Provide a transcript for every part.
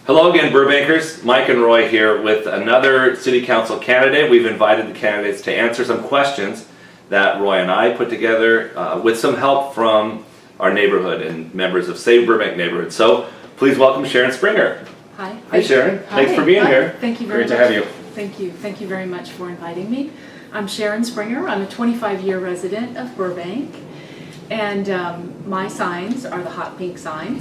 Hello again, Burbankers. Mike and Roy here with another City Council candidate. We've invited the candidates to answer some questions that Roy and I put together with some help from our neighborhood and members of Save Burbank Neighborhoods. So please welcome Sharon Springer. Hi. Hi, Sharon. Thanks for being here. Thank you very much. Great to have you. Thank you. Thank you very much for inviting me. I'm Sharon Springer. I'm a 25-year resident of Burbank. And my signs are the hot pink signs.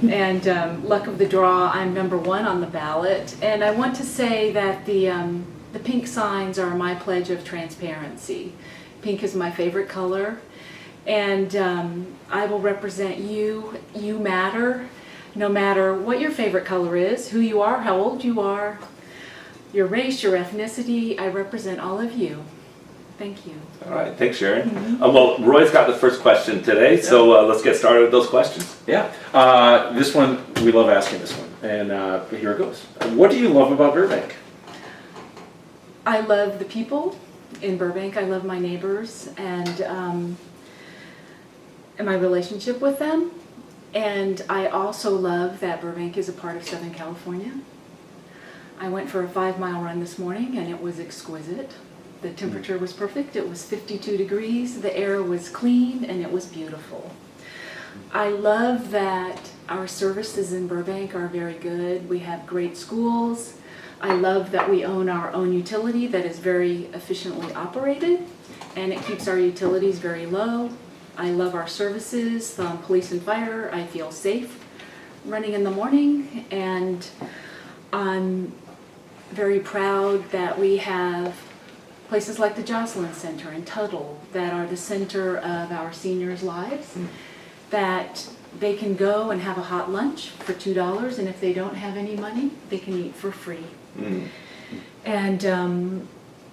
And luck of the draw, I'm #1 on the ballot. And I want to say that the pink signs are my pledge of transparency. Pink is my favorite color. And I will represent you. You matter. No matter what your favorite color is, who you are, how old you are, your race, your ethnicity, I represent all of you. Thank you. All right, thanks, Sharon. Well, Roy's got the first question today, so let's get started with those questions. Yeah, this one, we love asking this one, and here it goes. What do you love about Burbank? I love the people in Burbank. I love my neighbors and my relationship with them. And I also love that Burbank is a part of Southern California. I went for a 5-mile run this morning and it was exquisite. The temperature was perfect. It was 52 degrees. The air was clean and it was beautiful. I love that our services in Burbank are very good. We have great schools. I love that we own our own utility that is very efficiently operated and it keeps our utilities very low. I love our services, police and fire. I feel safe running in the morning, and I'm very proud that we have places like the Jocelyn Center and Tuttle that are the center of our seniors' lives, that they can go and have a hot lunch for $2, and if they don't have any money, they can eat for free. And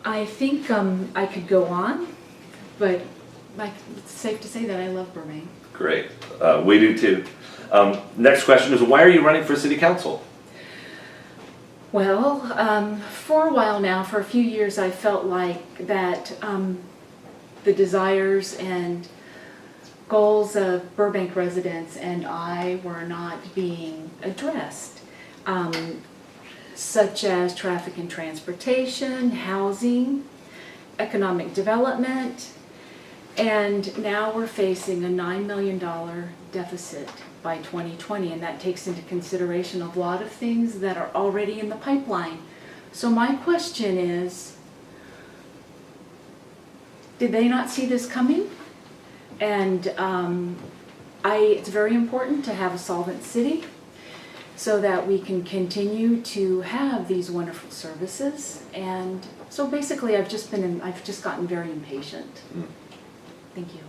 I think I could go on, but it's safe to say that I love Burbank. Great. We do too. Next question is, why are you running for City Council? Well, for a while now, for a few years, I felt like that the desires and goals of Burbank residents and I were not being addressed, such as traffic and transportation, housing, economic development. And now we're facing a $9 million deficit by 2020, and that takes into consideration a lot of things that are already in the pipeline. So my question is, did they not see this coming? And it's very important to have a solvent city so that we can continue to have these wonderful services. And so basically I've just gotten very impatient. Thank you.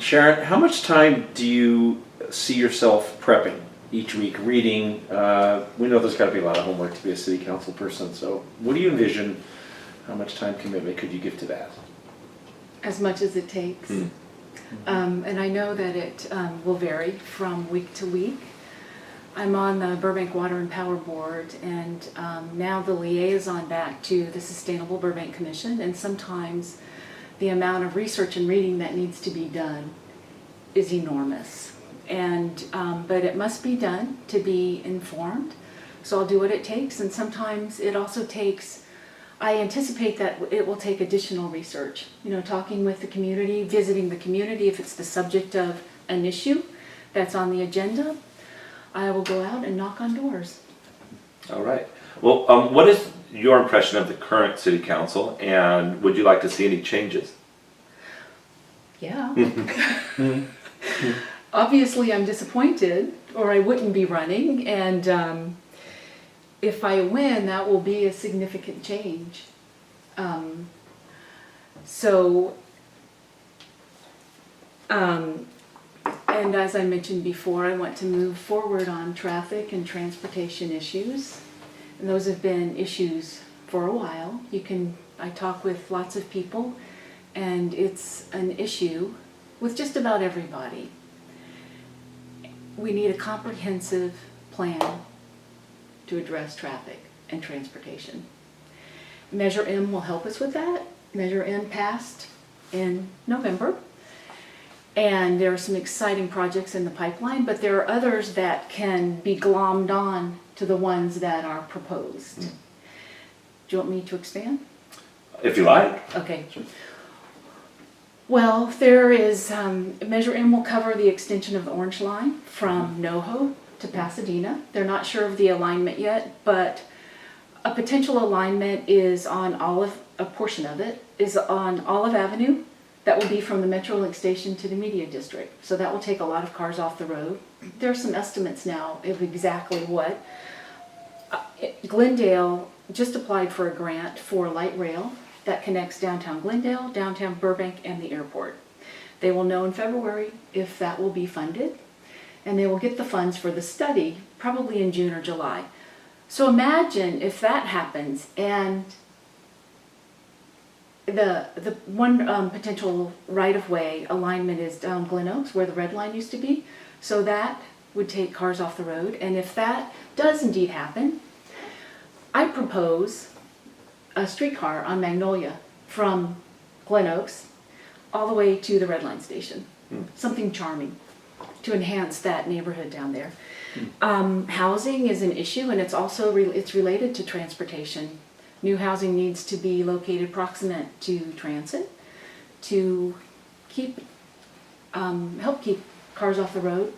Sharon, how much time do you see yourself prepping each week, reading? We know there's got to be a lot of homework to be a city council person, so what do you envision? How much time commitment could you give to that? As much as it takes. And I know that it will vary from week to week. I'm on the Burbank Water and Power Board, and now the liaison back to the Sustainable Burbank Commission, and sometimes the amount of research and reading that needs to be done is enormous. And but it must be done to be informed. So I'll do what it takes, and sometimes it also takes, I anticipate that it will take additional research. You know, talking with the community, visiting the community if it's the subject of an issue that's on the agenda. I will go out and knock on doors. All right. Well, what is your impression of the current City Council, and would you like to see any changes? Yeah. Obviously, I'm disappointed, or I wouldn't be running, and if I win, that will be a significant change. And as I mentioned before, I want to move forward on traffic and transportation issues. And those have been issues for a while. I talk with lots of people, and it's an issue with just about everybody. We need a comprehensive plan to address traffic and transportation. Measure M will help us with that. Measure M passed in November. And there are some exciting projects in the pipeline, but there are others that can be glommed on to the ones that are proposed. Do you want me to expand? If you like. Okay. Well, there is, Measure M will cover the extension of the Orange Line from NoHo to Pasadena. They're not sure of the alignment yet, but a potential alignment is on a portion of it is on Olive Avenue. That will be from the Metrolink station to the Media District. So that will take a lot of cars off the road. There are some estimates now of exactly what. Glendale just applied for a grant for light rail that connects downtown Glendale, downtown Burbank, and the airport. They will know in February if that will be funded, and they will get the funds for the study probably in June or July. So imagine if that happens, and the one potential right-of-way alignment is down Glen Oaks, where the red line used to be. So that would take cars off the road, and if that does indeed happen, I propose a streetcar on Magnolia from Glen Oaks all the way to the Red Line station. Something charming to enhance that neighborhood down there. Housing is an issue, and it's also it's related to transportation. New housing needs to be located proximate to transit to keep help keep cars off the road.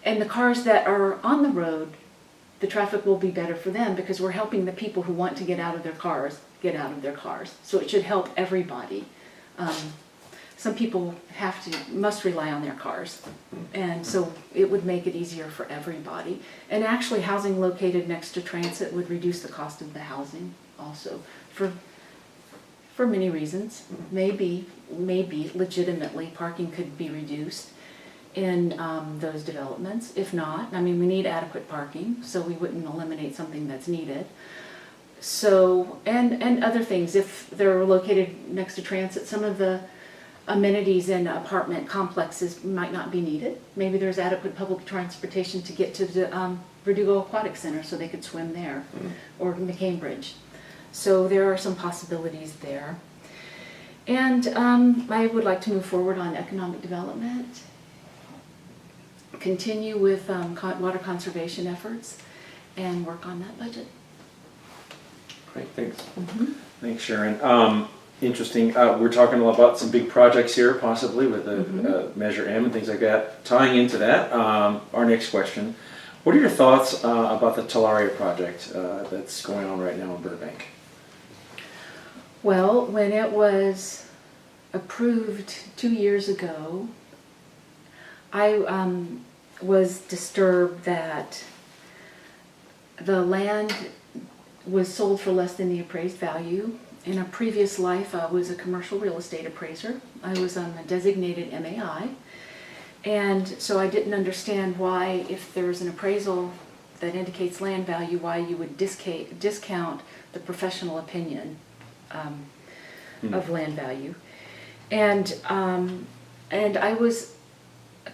And the cars that are on the road, the traffic will be better for them because we're helping the people who want to get out of their cars get out of their cars. So it should help everybody. Some people must rely on their cars, and so it would make it easier for everybody. And actually, housing located next to transit would reduce the cost of the housing also for many reasons. Maybe legitimately parking could be reduced in those developments. If not, I mean, we need adequate parking, so we wouldn't eliminate something that's needed. So, and other things, if they're located next to transit, some of the amenities in apartment complexes might not be needed. Maybe there's adequate public transportation to get to the Verdugo Aquatic Center so they could swim there, or McCain Bridge. So there are some possibilities there. And I would like to move forward on economic development, continue with water conservation efforts, and work on that budget. Great, thanks. Thanks, Sharon. Interesting. We're talking a lot about some big projects here, possibly with the Measure M and things like that. Tying into that, our next question: what are your thoughts about the Aria project that's going on right now in Burbank? Well, when it was approved 2 years ago, I was disturbed that the land was sold for less than the appraised value. In a previous life, I was a commercial real estate appraiser. I was a designated MAI. And so I didn't understand why, if there's an appraisal that indicates land value, why you would discount the professional opinion of land value. And I was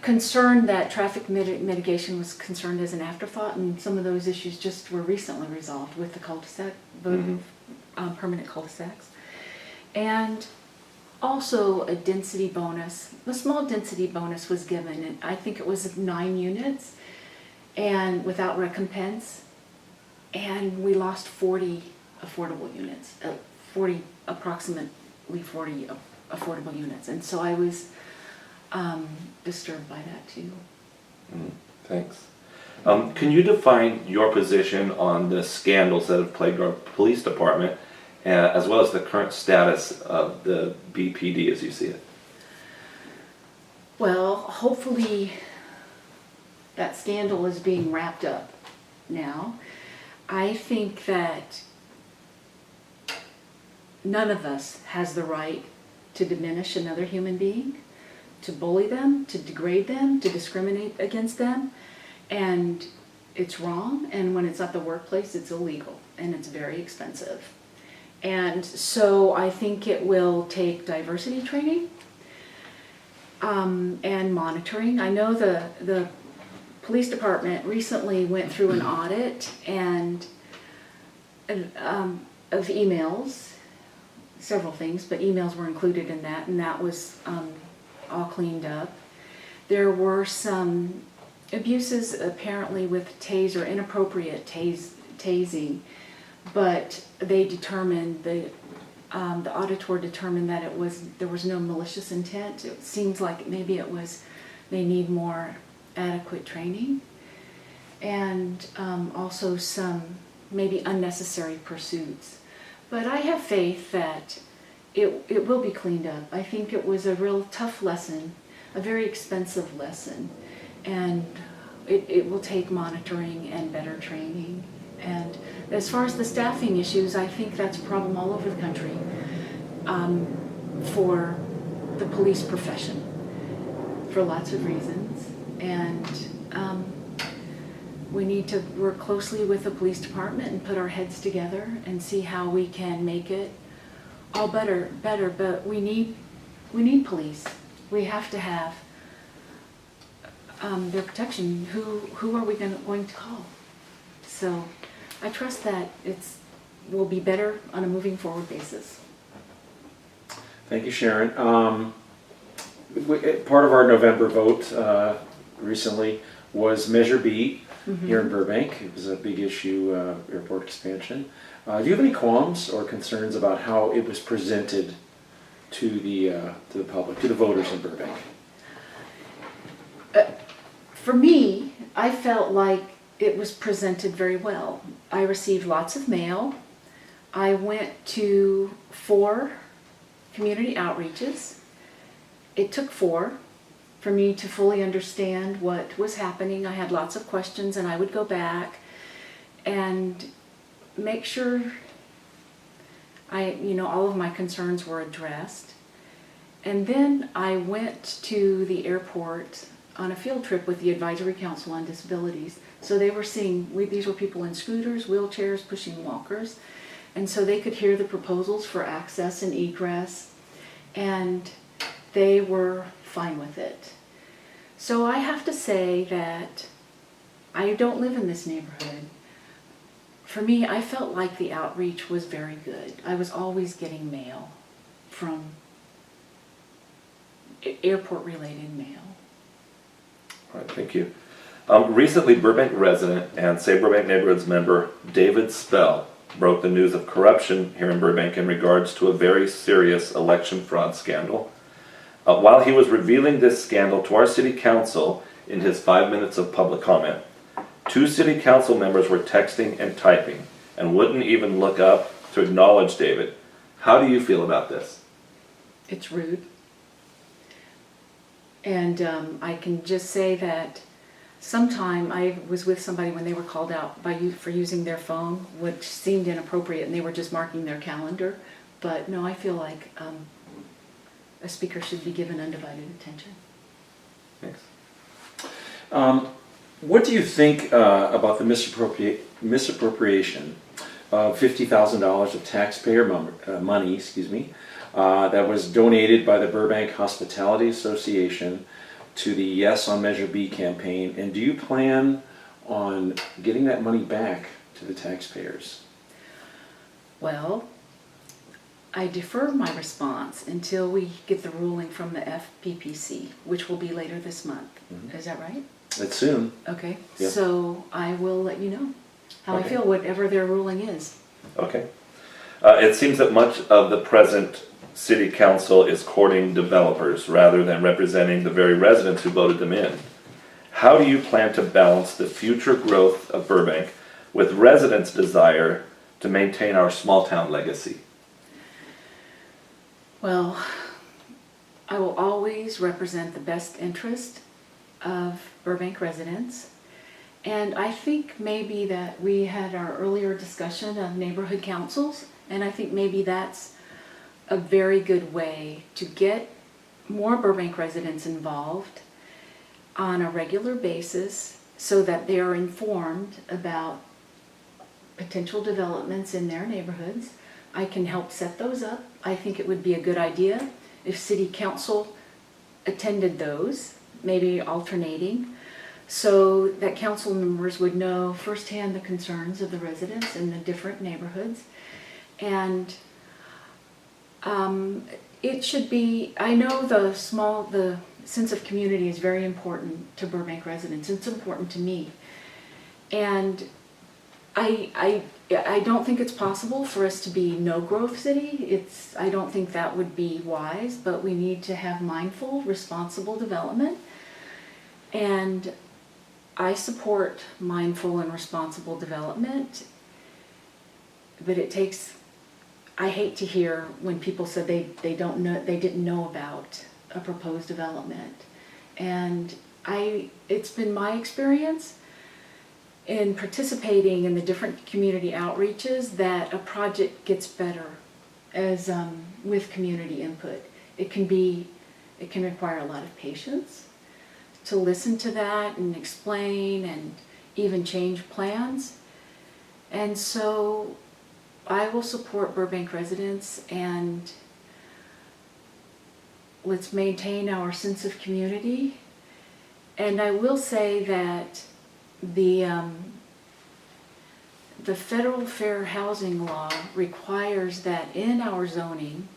concerned that traffic mitigation was concerned as an afterthought, and some of those issues just were recently resolved with the cul-de-sac vote of permanent cul-de-sacs. And also a density bonus. A small density bonus was given, and I think it was 9 units, and without recompense, and we lost 40 affordable units, approximately 40 affordable units, and so I was disturbed by that too. Thanks. Can you define your position on the scandals that have plagued our police department, as well as the current status of the BPD as you see it? Well, hopefully that scandal is being wrapped up now. I think that none of us has the right to diminish another human being, to bully them, to degrade them, to discriminate against them. And it's wrong, and when it's at the workplace, it's illegal, and it's very expensive. And so I think it will take diversity training and monitoring. I know the police department recently went through an audit and of emails, several things, but emails were included in that, and that was all cleaned up. There were some abuses apparently with taser, inappropriate tasing, but they determined, the auditor determined that there was no malicious intent. It seems like maybe they need more adequate training, and also some maybe unnecessary pursuits. But I have faith that it will be cleaned up. I think it was a real tough lesson, a very expensive lesson, and it will take monitoring and better training. And as far as the staffing issues, I think that's a problem all over the country for the police profession for lots of reasons. And we need to work closely with the police department and put our heads together and see how we can make it all better. But we need police. We have to have their protection. Who are we going to call? So I trust that will be better on a moving forward basis. Thank you, Sharon. Part of our November vote recently was Measure B here in Burbank. It was a big issue, airport expansion. Do you have any qualms or concerns about how it was presented to the public, to the voters in Burbank? For me, I felt like it was presented very well. I received lots of mail. I went to 4 community outreaches. It took 4 for me to fully understand what was happening. I had lots of questions, and I would go back and make sure all of my concerns were addressed. And then I went to the airport on a field trip with the Advisory Council on Disabilities. So they were seeing, these were people in scooters, wheelchairs, pushing walkers. And so they could hear the proposals for access and egress, and they were fine with it. So I have to say that I don't live in this neighborhood. For me, I felt like the outreach was very good. I was always getting mail from airport-related mail. All right, thank you. Recently, Burbank resident and Save Burbank Neighborhoods member David Spell broke the news of corruption here in Burbank in regards to a very serious election fraud scandal. While he was revealing this scandal to our city council in his 5 minutes of public comment, 2 city council members were texting and typing and wouldn't even look up to acknowledge David. How do you feel about this? It's rude. And I can just say that sometime I was with somebody when they were called out for using their phone, which seemed inappropriate, and they were just marking their calendar. But no, I feel like a speaker should be given undivided attention. Thanks. What do you think about the misappropriation of $50,000 of taxpayer money, that was donated by the Burbank Hospitality Association to the Yes on Measure B campaign, and do you plan on getting that money back to the taxpayers? Well, I defer my response until we get the ruling from the FPPC, which will be later this month. Mm-hmm. Is that right? It's soon. Okay, yeah. So I will let you know how okay. I feel, whatever their ruling is. Okay. It seems that much of the present city council is courting developers rather than representing the very residents who voted them in. How do you plan to balance the future growth of Burbank with residents' desire to maintain our small town legacy? Well, I will always represent the best interest of Burbank residents. And I think maybe that we had our earlier discussion of neighborhood councils, and I think maybe that's a very good way to get more Burbank residents involved on a regular basis so that they are informed about potential developments in their neighborhoods. I can help set those up. I think it would be a good idea if city council attended those, maybe alternating, so that council members would know firsthand the concerns of the residents in the different neighborhoods. And it should be, I know the sense of community is very important to Burbank residents. It's important to me. And I don't think it's possible for us to be no growth city. I don't think that would be wise, but we need to have mindful, responsible development. And I support mindful and responsible development, but I hate to hear when people said they didn't know about a proposed development. And it's been my experience in participating in the different community outreaches that a project gets better as with community input. It can require a lot of patience to listen to that and explain and even change plans. And so I will support Burbank residents, and let's maintain our sense of community. And I will say that the federal fair housing law requires that in our zoning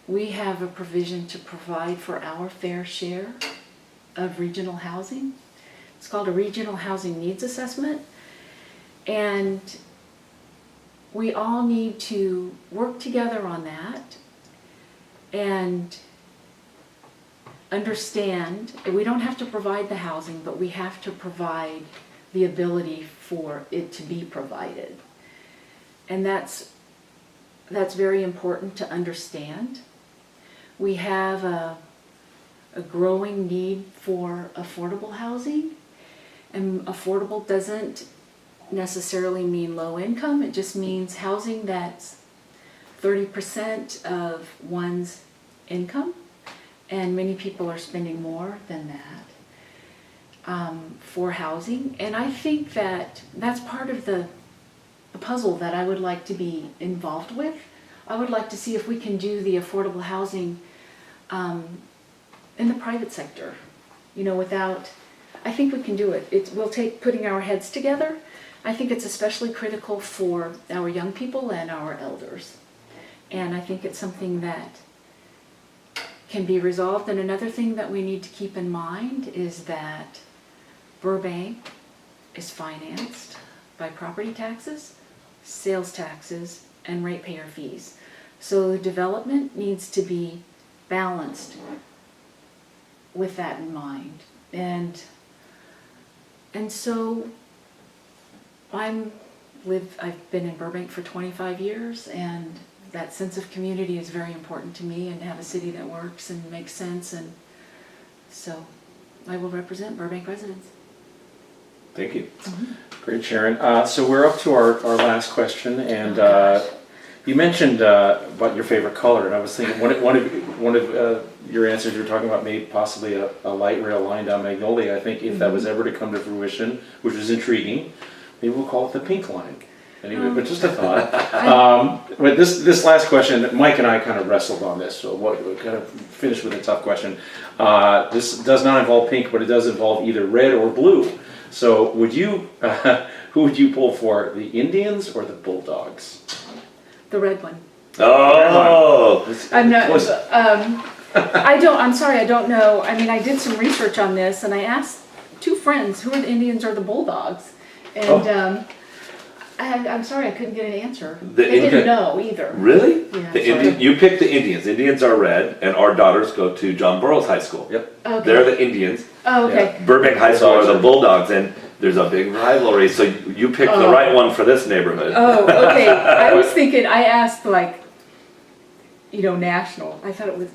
we have a provision to provide for our fair share of regional housing. It's called a regional housing needs assessment, and we all need to work together on that and understand we don't have to provide the housing, but we have to provide the ability for it to be provided. And that's very important to understand. We have a growing need for affordable housing, and affordable doesn't necessarily mean low income. It just means housing that's 30% of one's income, and many people are spending more than that for housing. And I think that's part of the puzzle that I would like to be involved with. I would like to see if we can do the affordable housing in the private sector, I think we can do it. It will take putting our heads together. I think it's especially critical for our young people and our elders. And I think it's something that can be resolved. And another thing that we need to keep in mind is that Burbank is financed by property taxes, sales taxes, and ratepayer fees. So the development needs to be balanced with that in mind. And so I've been in Burbank for 25 years, and that sense of community is very important to me, and to have a city that works and makes sense. And so I will represent Burbank residents. Thank you. Mm-hmm. Great, Sharon. So we're up to our last question, and you mentioned about your favorite color, and I was thinking one of your answers you were talking about maybe possibly a light rail line down Magnolia. I think if that was ever to come to fruition, which is intriguing, maybe we'll call it the pink line. Anyway, but just a thought. But this last question, Mike and I kind of wrestled on this, so we'll kind of finish with a tough question. This does not involve pink, but it does involve either red or blue. So who would you pull for, the Indians or the Bulldogs? The red one. Oh! I'm not. I'm sorry, I don't know. I mean, I did some research on this, and I asked two friends who are the Indians or the Bulldogs, and I'm sorry, I couldn't get an answer. They didn't know either. Really? Yeah, You picked the Indians. Indians are red, and our daughters go to John Burroughs High School. Yep. Okay. They're the Indians. Oh, okay. Burbank High School are the Bulldogs, and there's a big rivalry, so you picked the right one for this neighborhood. Oh, okay. I was thinking, I asked national. I thought it was,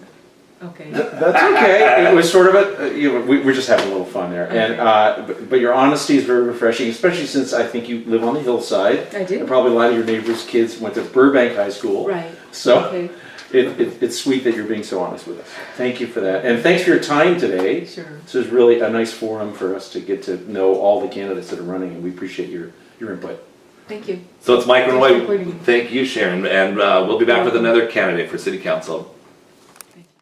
okay. That's okay. It was sort of we're just having a little fun there. Okay. And but your honesty is very refreshing, especially since I think you live on the hillside. I do. And probably a lot of your neighbors' kids went to Burbank High School. Right. So Okay. it's sweet that you're being so honest with us. Thank you for that. And thanks for your time today. Sure. This is really a nice forum for us to get to know all the candidates that are running, and we appreciate your input. Thank you. So it's Mike and Thanks for Roy. including me. Thank you, Sharon, and we'll be back with another candidate for City Council.